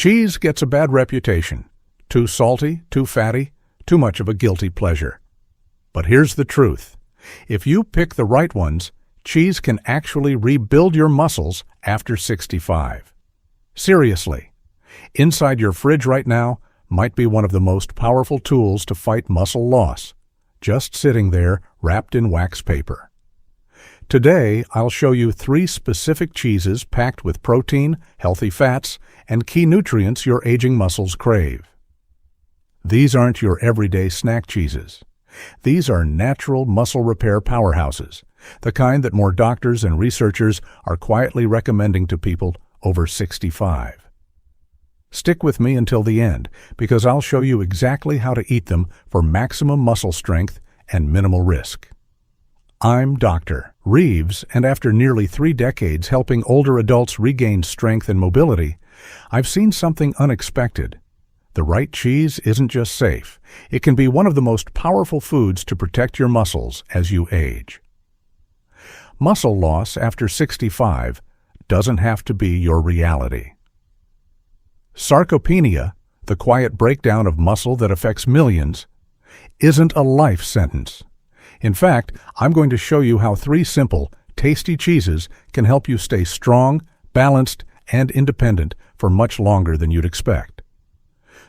Cheese gets a bad reputation. Too salty, too fatty, too much of a guilty pleasure. But here's the truth. If you pick the right ones, cheese can actually rebuild your muscles after 65. Seriously. Inside your fridge right now might be one of the most powerful tools to fight muscle loss, just sitting there wrapped in wax paper. Today, I'll show you 3 specific cheeses packed with protein, healthy fats, and key nutrients your aging muscles crave. These aren't your everyday snack cheeses. These are natural muscle repair powerhouses, the kind that more doctors and researchers are quietly recommending to people over 65. Stick with me until the end, because I'll show you exactly how to eat them for maximum muscle strength and minimal risk. I'm Dr. Reeves, and after nearly 3 decades helping older adults regain strength and mobility, I've seen something unexpected. The right cheese isn't just safe. It can be one of the most powerful foods to protect your muscles as you age. Muscle loss after 65 doesn't have to be your reality. Sarcopenia, the quiet breakdown of muscle that affects millions, isn't a life sentence. In fact, I'm going to show you how 3 simple, tasty cheeses can help you stay strong, balanced, and independent for much longer than you'd expect.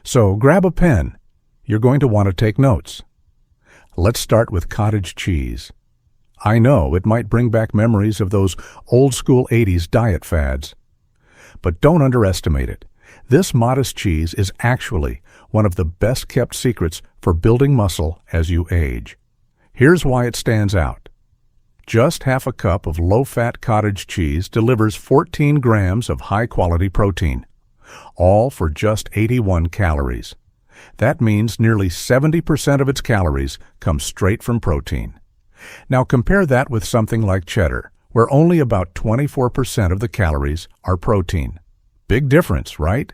So grab a pen. You're going to want to take notes. Let's start with cottage cheese. I know it might bring back memories of those old-school 80s diet fads. But don't underestimate it. This modest cheese is actually one of the best-kept secrets for building muscle as you age. Here's why it stands out. Just half a cup of low-fat cottage cheese delivers 14 grams of high-quality protein, all for just 81 calories. That means nearly 70% of its calories come straight from protein. Now compare that with something like cheddar, where only about 24% of the calories are protein. Big difference, right?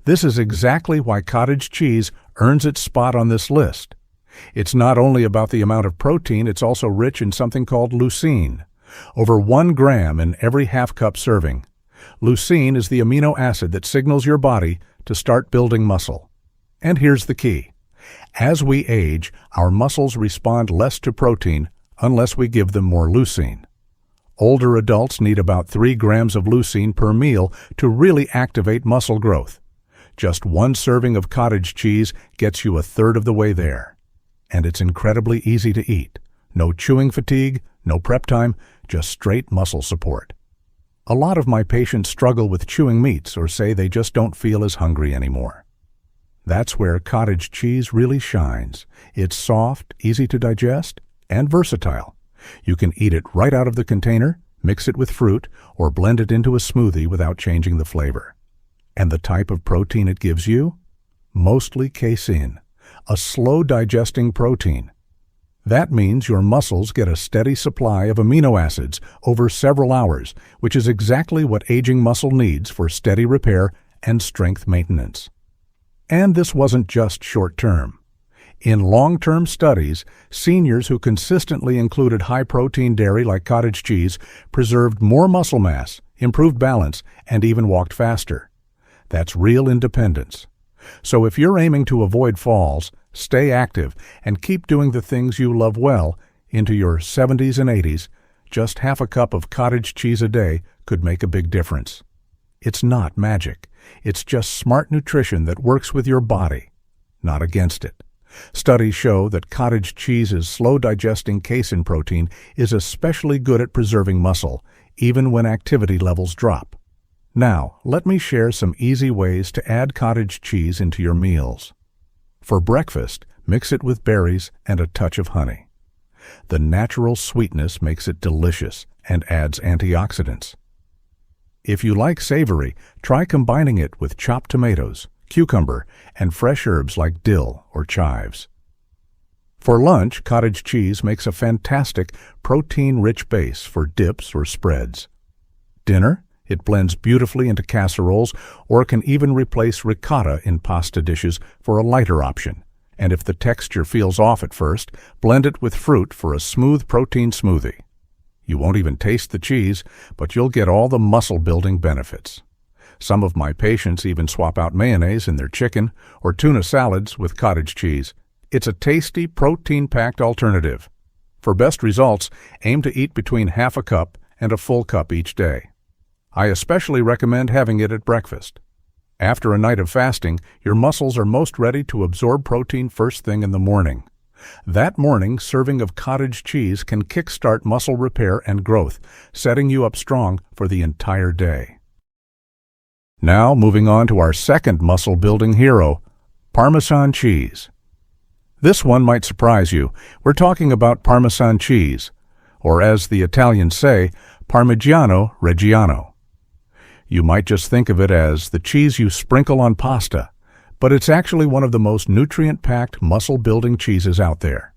This is exactly why cottage cheese earns its spot on this list. It's not only about the amount of protein, it's also rich in something called leucine, over 1 gram in every half-cup serving. Leucine is the amino acid that signals your body to start building muscle. And here's the key. As we age, our muscles respond less to protein unless we give them more leucine. Older adults need about 3 grams of leucine per meal to really activate muscle growth. Just 1 serving of cottage cheese gets you 1/3 of the way there. And it's incredibly easy to eat. No chewing fatigue, no prep time, just straight muscle support. A lot of my patients struggle with chewing meats or say they just don't feel as hungry anymore. That's where cottage cheese really shines. It's soft, easy to digest, and versatile. You can eat it right out of the container, mix it with fruit, or blend it into a smoothie without changing the flavor. And the type of protein it gives you? Mostly casein, a slow-digesting protein. That means your muscles get a steady supply of amino acids over several hours, which is exactly what aging muscle needs for steady repair and strength maintenance. And this wasn't just short-term. In long-term studies, seniors who consistently included high-protein dairy like cottage cheese preserved more muscle mass, improved balance, and even walked faster. That's real independence. So if you're aiming to avoid falls, stay active, and keep doing the things you love well into your 70s and 80s, just half a cup of cottage cheese a day could make a big difference. It's not magic. It's just smart nutrition that works with your body, not against it. Studies show that cottage cheese's slow-digesting casein protein is especially good at preserving muscle, even when activity levels drop. Now, let me share some easy ways to add cottage cheese into your meals. For breakfast, mix it with berries and a touch of honey. The natural sweetness makes it delicious and adds antioxidants. If you like savory, try combining it with chopped tomatoes, cucumber, and fresh herbs like dill or chives. For lunch, cottage cheese makes a fantastic protein-rich base for dips or spreads. Dinner, it blends beautifully into casseroles or can even replace ricotta in pasta dishes for a lighter option. And if the texture feels off at first, blend it with fruit for a smooth protein smoothie. You won't even taste the cheese, but you'll get all the muscle-building benefits. Some of my patients even swap out mayonnaise in their chicken or tuna salads with cottage cheese. It's a tasty, protein-packed alternative. For best results, aim to eat between half a cup and a full cup each day. I especially recommend having it at breakfast. After a night of fasting, your muscles are most ready to absorb protein first thing in the morning. That morning, serving of cottage cheese can kickstart muscle repair and growth, setting you up strong for the entire day. Now, moving on to our second muscle-building hero, Parmesan cheese. This one might surprise you. We're talking about Parmesan cheese, or as the Italians say, Parmigiano Reggiano. You might just think of it as the cheese you sprinkle on pasta, but it's actually one of the most nutrient-packed, muscle-building cheeses out there.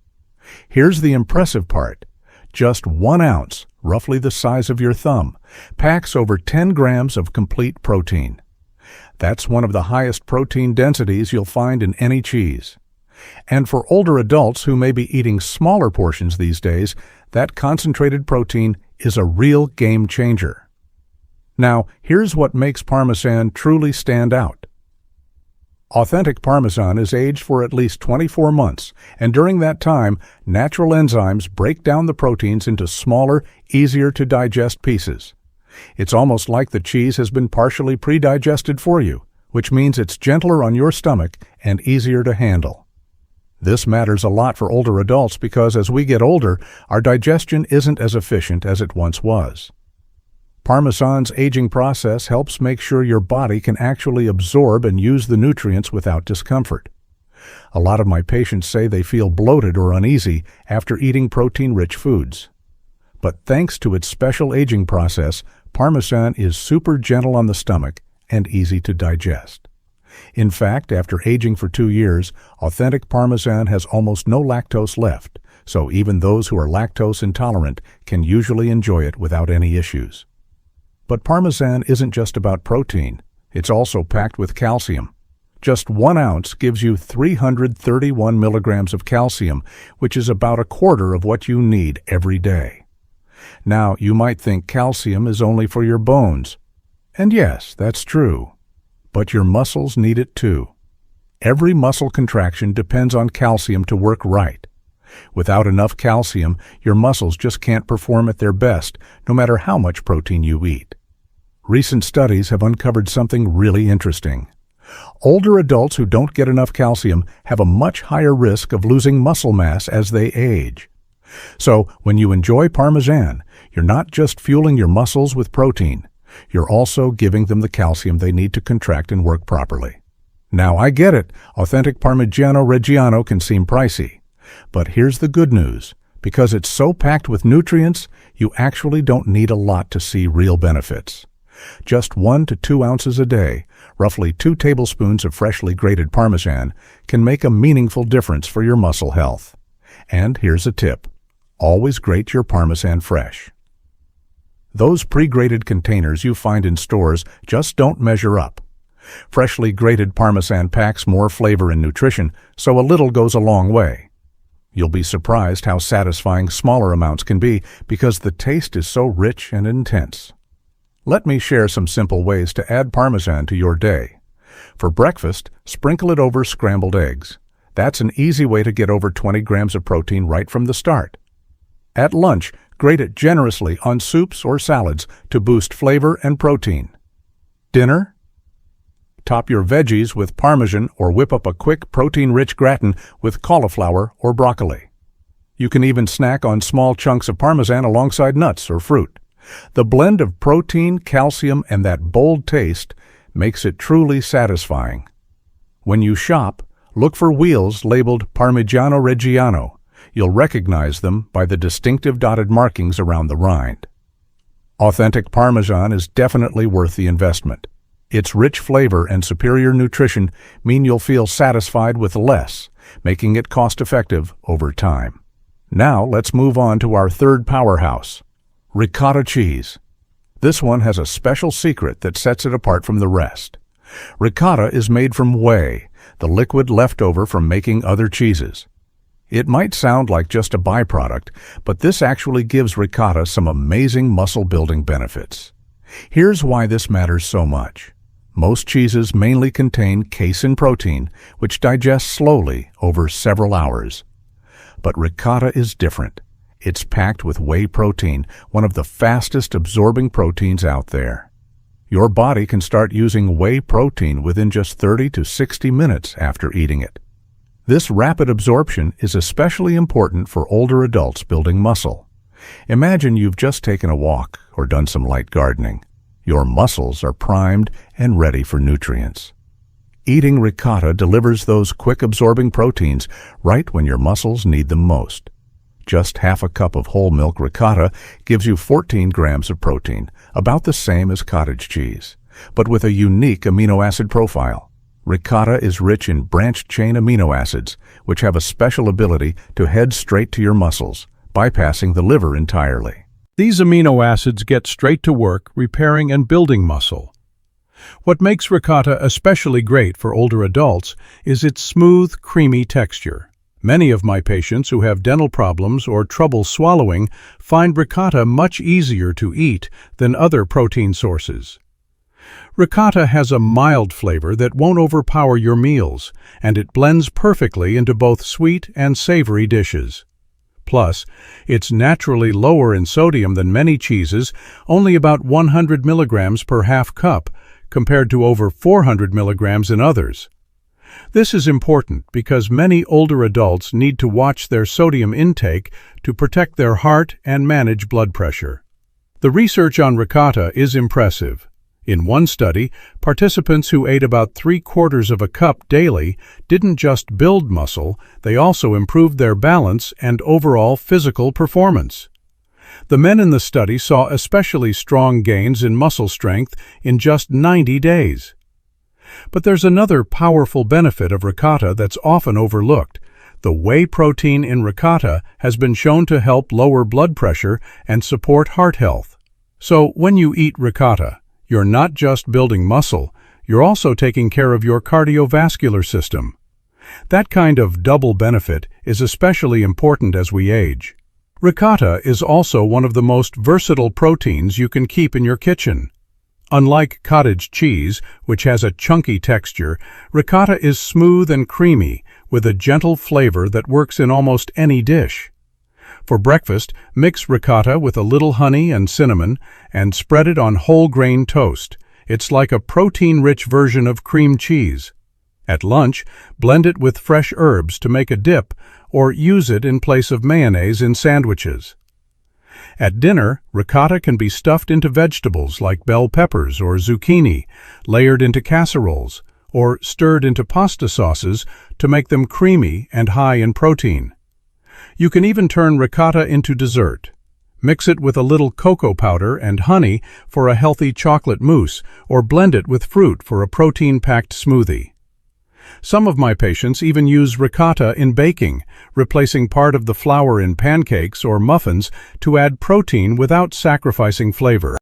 Here's the impressive part. Just 1 ounce, roughly the size of your thumb, packs over 10 grams of complete protein. That's one of the highest protein densities you'll find in any cheese. And for older adults who may be eating smaller portions these days, that concentrated protein is a real game changer. Now, here's what makes Parmesan truly stand out. Authentic Parmesan is aged for at least 24 months, and during that time, natural enzymes break down the proteins into smaller, easier-to-digest pieces. It's almost like the cheese has been partially pre-digested for you, which means it's gentler on your stomach and easier to handle. This matters a lot for older adults because as we get older, our digestion isn't as efficient as it once was. Parmesan's aging process helps make sure your body can actually absorb and use the nutrients without discomfort. A lot of my patients say they feel bloated or uneasy after eating protein-rich foods. But thanks to its special aging process, Parmesan is super gentle on the stomach and easy to digest. In fact, after aging for 2 years, authentic Parmesan has almost no lactose left, so even those who are lactose intolerant can usually enjoy it without any issues. But Parmesan isn't just about protein. It's also packed with calcium. Just 1 ounce gives you 331 milligrams of calcium, which is about a quarter of what you need every day. Now, you might think calcium is only for your bones. And yes, that's true. But your muscles need it too. Every muscle contraction depends on calcium to work right. Without enough calcium, your muscles just can't perform at their best, no matter how much protein you eat. Recent studies have uncovered something really interesting. Older adults who don't get enough calcium have a much higher risk of losing muscle mass as they age. So, when you enjoy Parmesan, you're not just fueling your muscles with protein, you're also giving them the calcium they need to contract and work properly. Now, I get it, authentic Parmigiano Reggiano can seem pricey. But here's the good news. Because it's so packed with nutrients, you actually don't need a lot to see real benefits. Just 1 to 2 ounces a day, roughly 2 tablespoons of freshly grated Parmesan, can make a meaningful difference for your muscle health. And here's a tip. Always grate your Parmesan fresh. Those pre-grated containers you find in stores just don't measure up. Freshly grated Parmesan packs more flavor and nutrition, so a little goes a long way. You'll be surprised how satisfying smaller amounts can be because the taste is so rich and intense. Let me share some simple ways to add Parmesan to your day. For breakfast, sprinkle it over scrambled eggs. That's an easy way to get over 20 grams of protein right from the start. At lunch, grate it generously on soups or salads to boost flavor and protein. Dinner? Top your veggies with Parmesan or whip up a quick protein-rich gratin with cauliflower or broccoli. You can even snack on small chunks of Parmesan alongside nuts or fruit. The blend of protein, calcium, and that bold taste makes it truly satisfying. When you shop, look for wheels labeled Parmigiano Reggiano. You'll recognize them by the distinctive dotted markings around the rind. Authentic Parmesan is definitely worth the investment. Its rich flavor and superior nutrition mean you'll feel satisfied with less, making it cost-effective over time. Now let's move on to our third powerhouse, ricotta cheese. This one has a special secret that sets it apart from the rest. Ricotta is made from whey, the liquid left over from making other cheeses. It might sound like just a byproduct, but this actually gives ricotta some amazing muscle-building benefits. Here's why this matters so much. Most cheeses mainly contain casein protein, which digests slowly over several hours. But ricotta is different. It's packed with whey protein, one of the fastest absorbing proteins out there. Your body can start using whey protein within just 30 to 60 minutes after eating it. This rapid absorption is especially important for older adults building muscle. Imagine you've just taken a walk or done some light gardening. Your muscles are primed and ready for nutrients. Eating ricotta delivers those quick-absorbing proteins right when your muscles need them most. Just half a cup of whole milk ricotta gives you 14 grams of protein, about the same as cottage cheese, but with a unique amino acid profile. Ricotta is rich in branched-chain amino acids, which have a special ability to head straight to your muscles, bypassing the liver entirely. These amino acids get straight to work repairing and building muscle. What makes ricotta especially great for older adults is its smooth, creamy texture. Many of my patients who have dental problems or trouble swallowing find ricotta much easier to eat than other protein sources. Ricotta has a mild flavor that won't overpower your meals, and it blends perfectly into both sweet and savory dishes. Plus, it's naturally lower in sodium than many cheeses, only about 100 milligrams per half cup, compared to over 400 milligrams in others. This is important because many older adults need to watch their sodium intake to protect their heart and manage blood pressure. The research on ricotta is impressive. In one study, participants who ate about 3/4 of a cup daily didn't just build muscle, they also improved their balance and overall physical performance. The men in the study saw especially strong gains in muscle strength in just 90 days. But there's another powerful benefit of ricotta that's often overlooked. The whey protein in ricotta has been shown to help lower blood pressure and support heart health. So when you eat ricotta, you're not just building muscle, you're also taking care of your cardiovascular system. That kind of double benefit is especially important as we age. Ricotta is also one of the most versatile proteins you can keep in your kitchen. Unlike cottage cheese, which has a chunky texture, ricotta is smooth and creamy, with a gentle flavor that works in almost any dish. For breakfast, mix ricotta with a little honey and cinnamon and spread it on whole grain toast. It's like a protein-rich version of cream cheese. At lunch, blend it with fresh herbs to make a dip or use it in place of mayonnaise in sandwiches. At dinner, ricotta can be stuffed into vegetables like bell peppers or zucchini, layered into casseroles, or stirred into pasta sauces to make them creamy and high in protein. You can even turn ricotta into dessert. Mix it with a little cocoa powder and honey for a healthy chocolate mousse, or blend it with fruit for a protein-packed smoothie. Some of my patients even use ricotta in baking, replacing part of the flour in pancakes or muffins to add protein without sacrificing flavor.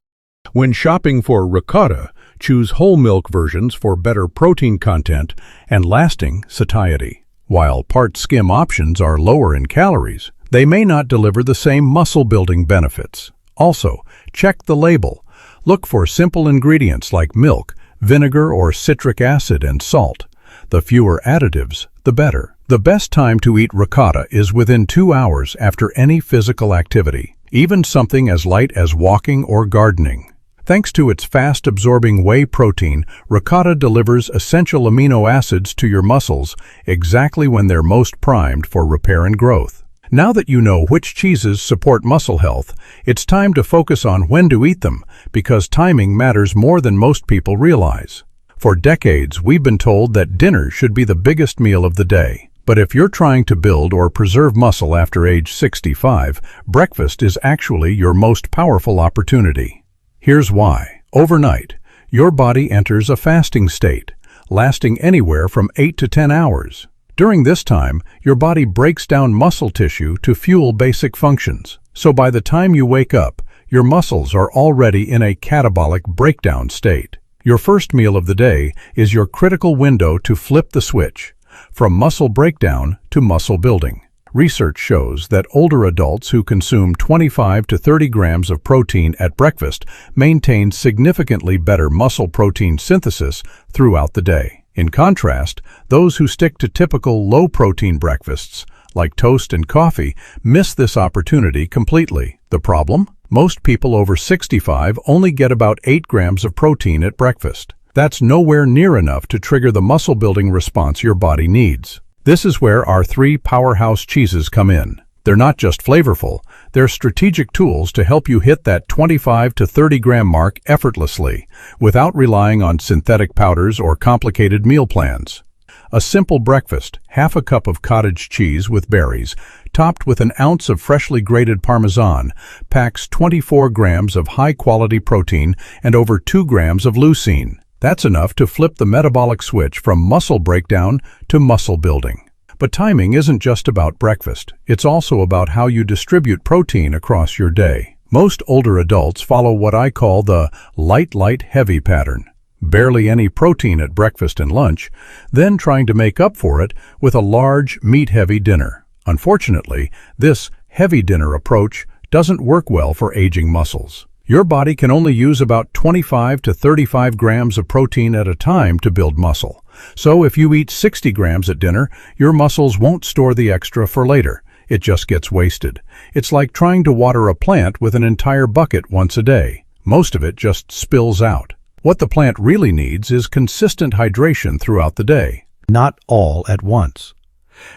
When shopping for ricotta, choose whole milk versions for better protein content and lasting satiety. While part-skim options are lower in calories, they may not deliver the same muscle-building benefits. Also, check the label. Look for simple ingredients like milk, vinegar or citric acid and salt. The fewer additives, the better. The best time to eat ricotta is within 2 hours after any physical activity, even something as light as walking or gardening. Thanks to its fast-absorbing whey protein, ricotta delivers essential amino acids to your muscles exactly when they're most primed for repair and growth. Now that you know which cheeses support muscle health, it's time to focus on when to eat them, because timing matters more than most people realize. For decades, we've been told that dinner should be the biggest meal of the day. But if you're trying to build or preserve muscle after age 65, breakfast is actually your most powerful opportunity. Here's why. Overnight, your body enters a fasting state, lasting anywhere from 8 to 10 hours. During this time, your body breaks down muscle tissue to fuel basic functions. So by the time you wake up, your muscles are already in a catabolic breakdown state. Your first meal of the day is your critical window to flip the switch, from muscle breakdown to muscle building. Research shows that older adults who consume 25 to 30 grams of protein at breakfast maintain significantly better muscle protein synthesis throughout the day. In contrast, those who stick to typical low-protein breakfasts, like toast and coffee, miss this opportunity completely. The problem? Most people over 65 only get about 8 grams of protein at breakfast. That's nowhere near enough to trigger the muscle-building response your body needs. This is where our 3 powerhouse cheeses come in. They're not just flavorful, they're strategic tools to help you hit that 25 to 30 gram mark effortlessly, without relying on synthetic powders or complicated meal plans. A simple breakfast, half a cup of cottage cheese with berries, topped with an ounce of freshly grated Parmesan, packs 24 grams of high-quality protein and over 2 grams of leucine. That's enough to flip the metabolic switch from muscle breakdown to muscle building. But timing isn't just about breakfast. It's also about how you distribute protein across your day. Most older adults follow what I call the light, heavy pattern. Barely any protein at breakfast and lunch, then trying to make up for it with a large, meat-heavy dinner. Unfortunately, this heavy dinner approach doesn't work well for aging muscles. Your body can only use about 25 to 35 grams of protein at a time to build muscle. So if you eat 60 grams at dinner, your muscles won't store the extra for later. It just gets wasted. It's like trying to water a plant with an entire bucket once a day. Most of it just spills out. What the plant really needs is consistent hydration throughout the day, not all at once.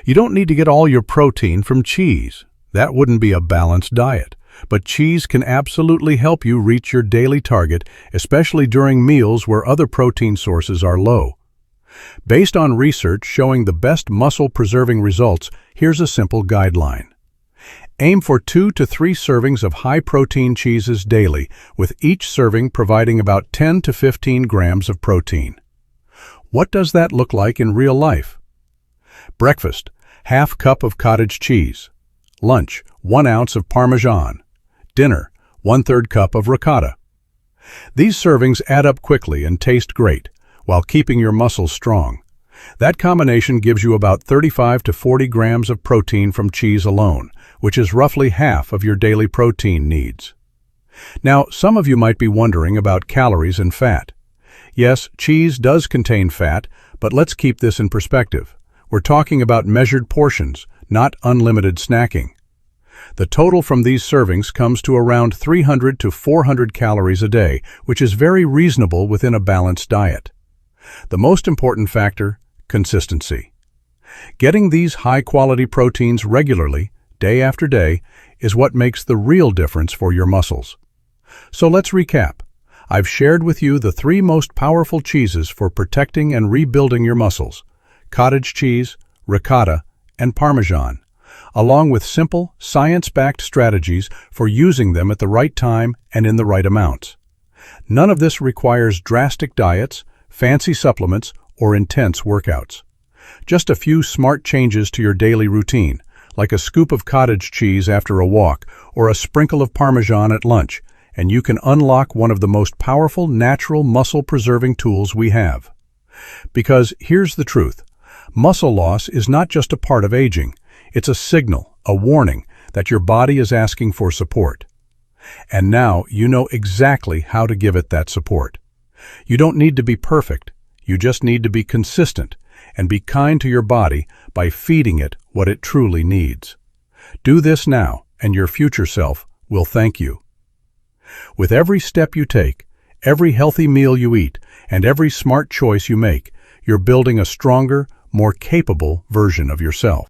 You don't need to get all your protein from cheese. That wouldn't be a balanced diet. But cheese can absolutely help you reach your daily target, especially during meals where other protein sources are low. Based on research showing the best muscle-preserving results, here's a simple guideline. Aim for 2 to 3 servings of high-protein cheeses daily, with each serving providing about 10 to 15 grams of protein. What does that look like in real life? Breakfast, half cup of cottage cheese. Lunch, 1 ounce of Parmesan. Dinner, 1/3 cup of ricotta. These servings add up quickly and taste great, while keeping your muscles strong. That combination gives you about 35 to 40 grams of protein from cheese alone, which is roughly half of your daily protein needs. Now, some of you might be wondering about calories and fat. Yes, cheese does contain fat, but let's keep this in perspective. We're talking about measured portions, not unlimited snacking. The total from these servings comes to around 300 to 400 calories a day, which is very reasonable within a balanced diet. The most important factor, consistency. Getting these high-quality proteins regularly, day after day, is what makes the real difference for your muscles. So let's recap. I've shared with you the 3 most powerful cheeses for protecting and rebuilding your muscles: cottage cheese, ricotta, and Parmesan, along with simple, science-backed strategies for using them at the right time and in the right amounts. None of this requires drastic diets, fancy supplements, or intense workouts. Just a few smart changes to your daily routine, like a scoop of cottage cheese after a walk or a sprinkle of Parmesan at lunch, and you can unlock one of the most powerful natural muscle-preserving tools we have. Because here's the truth. Muscle loss is not just a part of aging. It's a signal, a warning, that your body is asking for support. And now you know exactly how to give it that support. You don't need to be perfect. You just need to be consistent and be kind to your body by feeding it what it truly needs. Do this now, and your future self will thank you. With every step you take, every healthy meal you eat, and every smart choice you make, you're building a stronger, more capable version of yourself.